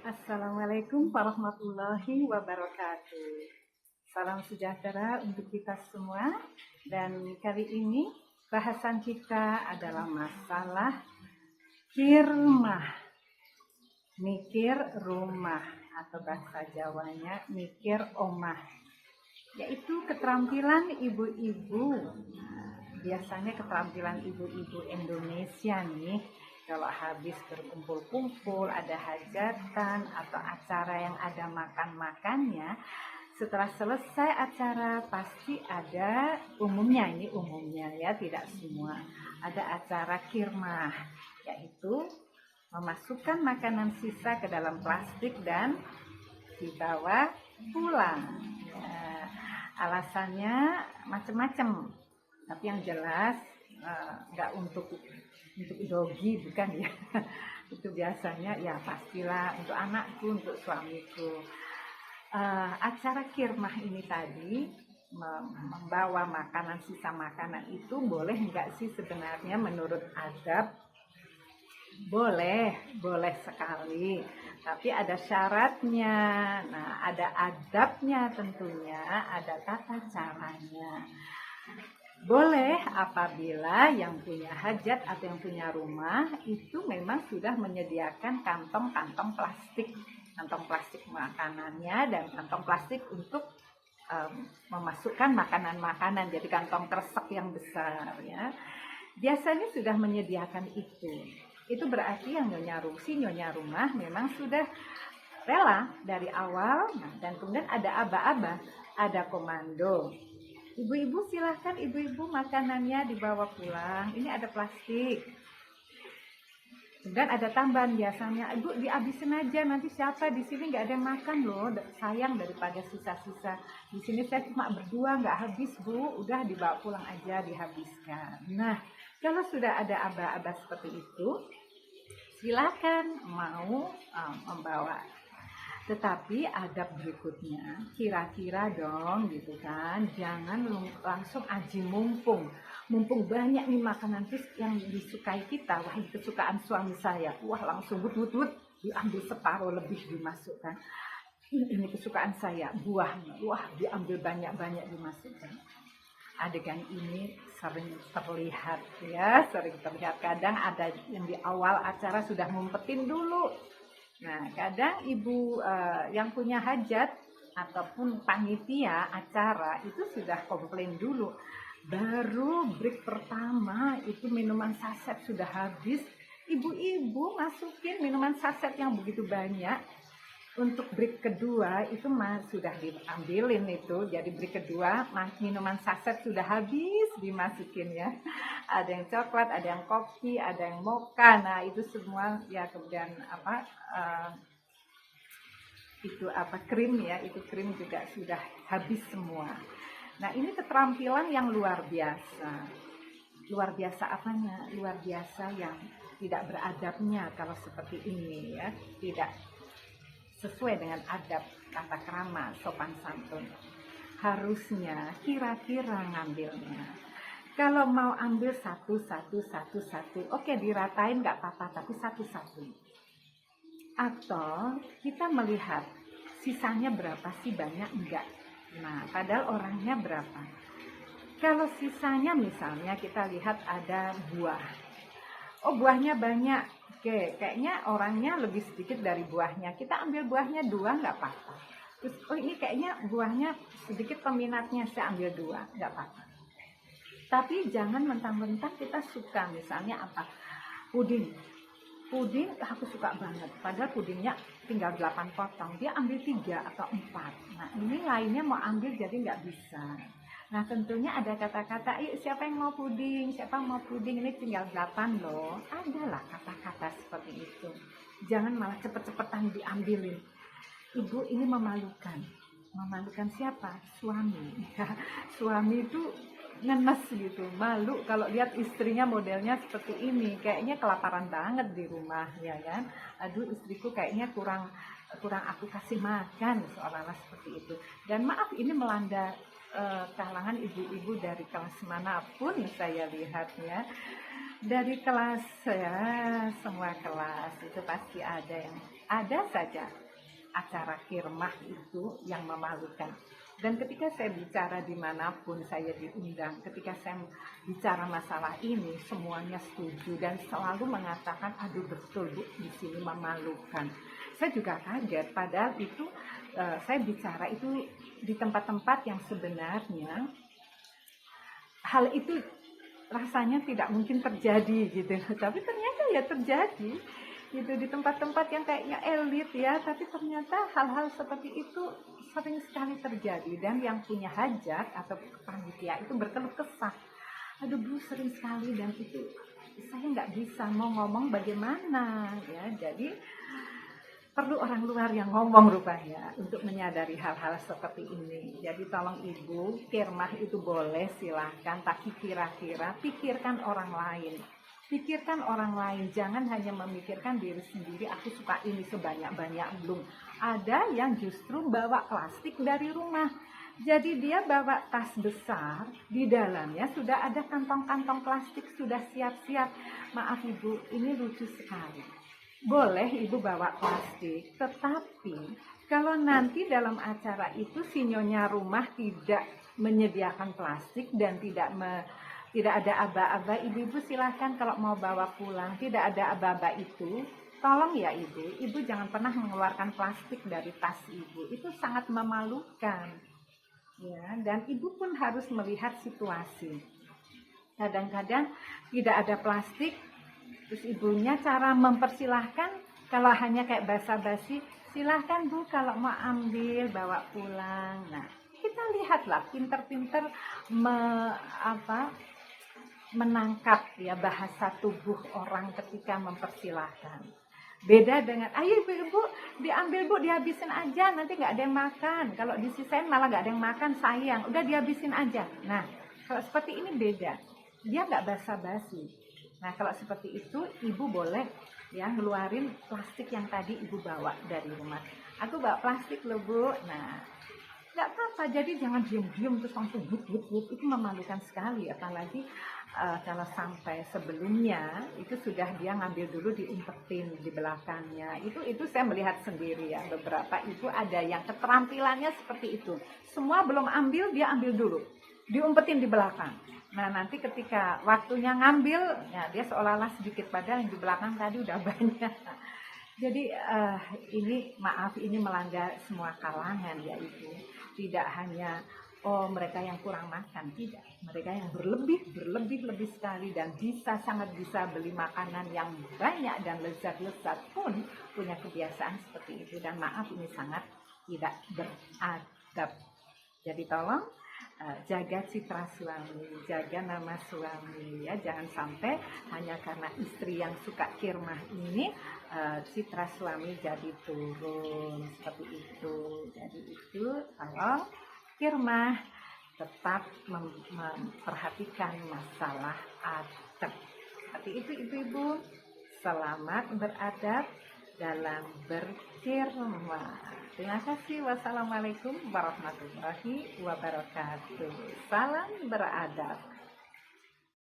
Assalamualaikum warahmatullahi wabarakatuh. Salam sejahtera untuk kita semua. Dan kali ini bahasan kita adalah masalah kirmah, mikir rumah atau bahasa Jawanya mikir omah, yaitu keterampilan ibu-ibu. Biasanya keterampilan ibu-ibu Indonesia nih, kalau habis berkumpul-kumpul, ada hajatan atau acara yang ada makan-makannya, setelah selesai acara pasti ada, umumnya ya, tidak semua, ada acara kirmah, yaitu memasukkan makanan sisa ke dalam plastik dan dibawa pulang. Ya, alasannya macam-macam, tapi yang jelas nggak untuk dogi, bukan ya. Itu biasanya ya pastilah untuk anakku, untuk suamiku. Acara kirmah ini tadi membawa makanan, sisa makanan itu boleh nggak sih sebenarnya menurut adab? Boleh sekali, tapi ada syaratnya. Nah, ada adabnya tentunya, ada tata caranya. Boleh apabila yang punya hajat atau yang punya rumah itu memang sudah menyediakan kantong-kantong plastik makanannya dan kantong plastik untuk memasukkan makanan-makanan, jadi kantong kresek yang besar ya. Biasanya sudah menyediakan itu berarti yang nyonya rumah memang sudah rela dari awal. Nah, dan kemudian ada aba-aba, ada komando. Ibu-ibu silahkan, ibu-ibu makanannya dibawa pulang. Ini ada plastik. Dan ada tambahan biasanya, ibu dihabisin aja, nanti siapa di sini nggak ada yang makan loh, sayang daripada sisa-sisa. Di sini saya cuma berdua, nggak habis bu, udah dibawa pulang aja, dihabiskan. Nah, kalau sudah ada aba-aba seperti itu, silakan mau membawa. Tetapi adab berikutnya, kira-kira dong gitu kan, jangan langsung aji mumpung banyak nih makanan yang disukai kita. Wah, ini kesukaan suami saya, wah langsung but diambil separuh lebih dimasukkan. Ini kesukaan saya, buahnya, wah diambil banyak dimasukkan. Adegan ini sering terlihat, kadang ada yang di awal acara sudah ngumpetin dulu. Nah, kadang ibu yang punya hajat ataupun panitia acara itu sudah komplain dulu. Baru break pertama itu minuman saset sudah habis. Ibu-ibu masukin minuman saset yang begitu banyak. Untuk break kedua itu sudah diambilin itu. Jadi break kedua minuman saset sudah habis dimasukin ya. Ada yang coklat, ada yang kopi, ada yang mocha. Nah, itu semua ya. Kemudian krim ya, itu krim juga sudah habis semua. Nah, ini keterampilan yang luar biasa. Luar biasa apanya? Luar biasa yang tidak beradabnya kalau seperti ini ya. Tidak sesuai dengan adab, tata krama, sopan santun. Harusnya kira-kira ngambilnya, kalau mau ambil satu, oke diratain nggak apa-apa, tapi satu-satu. Atau kita melihat sisanya berapa sih, banyak enggak. Nah, padahal orangnya berapa. Kalau sisanya misalnya kita lihat ada buah, oh buahnya banyak, oke, kayaknya orangnya lebih sedikit dari buahnya, kita ambil buahnya 2 nggak apa-apa. Terus oh ini kayaknya buahnya sedikit peminatnya, saya ambil 2, nggak apa-apa. Tapi jangan mentang-mentang kita suka, misalnya apa, puding aku suka banget, padahal pudingnya tinggal 8 potong, dia ambil 3 atau 4. Nah, ini lainnya mau ambil jadi nggak bisa. Nah, tentunya ada kata-kata, siapa yang mau puding, ini tinggal 8 loh. Adalah kata-kata seperti itu. Jangan malah cepet-cepetan diambilin. Ibu, ini memalukan siapa? Suami. Suami itu ngenes gitu, malu kalau lihat istrinya modelnya seperti ini, kayaknya kelaparan banget di rumah ya kan. Aduh, istriku kayaknya kurang aku kasih makan, seolah-olah seperti itu. Dan maaf, ini melanda kalangan ibu-ibu dari kelas manapun saya lihat ya. Dari kelas ya, semua kelas itu pasti ada yang Ada saja acara kirmah itu yang memalukan. Dan ketika saya bicara dimanapun saya diundang, ketika saya bicara masalah ini, semuanya setuju dan selalu mengatakan, aduh betul Bu, di sini memalukan. Saya juga kaget, padahal itu saya bicara itu di tempat-tempat yang sebenarnya hal itu rasanya tidak mungkin terjadi gitu, tapi ternyata ya terjadi gitu di tempat-tempat yang kayaknya elit ya, tapi ternyata hal-hal seperti itu sering sekali terjadi dan yang punya hajat atau panitia itu berkeluh kesah, aduh Bu sering sekali dan itu saya nggak bisa mau ngomong bagaimana ya, jadi perlu orang luar yang ngomong rupanya untuk menyadari hal-hal seperti ini. Jadi tolong Ibu, kirmah itu boleh silahkan, tapi kira-kira pikirkan orang lain. Pikirkan orang lain, jangan hanya memikirkan diri sendiri, aku suka ini sebanyak-banyak, belum. Ada yang justru bawa plastik dari rumah. Jadi dia bawa tas besar, di dalamnya sudah ada kantong-kantong plastik, sudah siap-siap. Maaf Ibu, ini lucu sekali. Boleh Ibu bawa plastik, tetapi kalau nanti dalam acara itu si nyonya rumah tidak menyediakan plastik dan tidak ada aba-aba, Ibu silahkan kalau mau bawa pulang, tidak ada aba-aba itu, tolong ya Ibu jangan pernah mengeluarkan plastik dari tas Ibu, itu sangat memalukan. Ya, dan Ibu pun harus melihat situasi. Kadang-kadang tidak ada plastik, terus ibunya cara mempersilahkan, kalau hanya kayak basa-basi, silahkan Bu kalau mau ambil bawa pulang. Nah kita lihatlah pinter-pinter menangkap ya bahasa tubuh orang ketika mempersilahkan. Beda dengan, ayo ibu diambil Bu, dihabisin aja, nanti nggak ada yang makan. Kalau disisain malah nggak ada yang makan, sayang, udah dihabisin aja. Nah kalau seperti ini beda, dia nggak basa-basi. Nah kalau seperti itu Ibu boleh ya ngeluarin plastik yang tadi Ibu bawa dari rumah. Aku bawa plastik loh Bu. Nah nggak apa-apa, jadi jangan diam-diam terus langsung wut, itu memalukan sekali. Apalagi kalau sampai sebelumnya itu sudah dia ngambil dulu, diumpetin di belakangnya. Itu saya melihat sendiri ya, beberapa ibu ada yang keterampilannya seperti itu. Semua belum ambil, dia ambil dulu, diumpetin di belakang. Nah nanti ketika waktunya ngambil, ya dia seolah-olah sedikit, padahal yang di belakang tadi udah banyak. Jadi ini maaf, ini melanggar semua kalangan ya Ibu. Tidak hanya mereka yang kurang makan, tidak. Mereka yang berlebih sekali dan sangat bisa beli makanan yang banyak dan lezat-lezat pun punya kebiasaan seperti itu. Dan maaf ini sangat tidak beradab. Jadi tolong jaga citra suami, jaga nama suami ya, jangan sampai hanya karena istri yang suka kirmah ini citra suami jadi turun seperti itu. Jadi itu kalau kirmah tetap memperhatikan masalah adab. Seperti itu ibu-ibu, selamat beradab dalam berkirmah. Terima kasih. Wassalamualaikum warahmatullahi wabarakatuh. Salam beradab.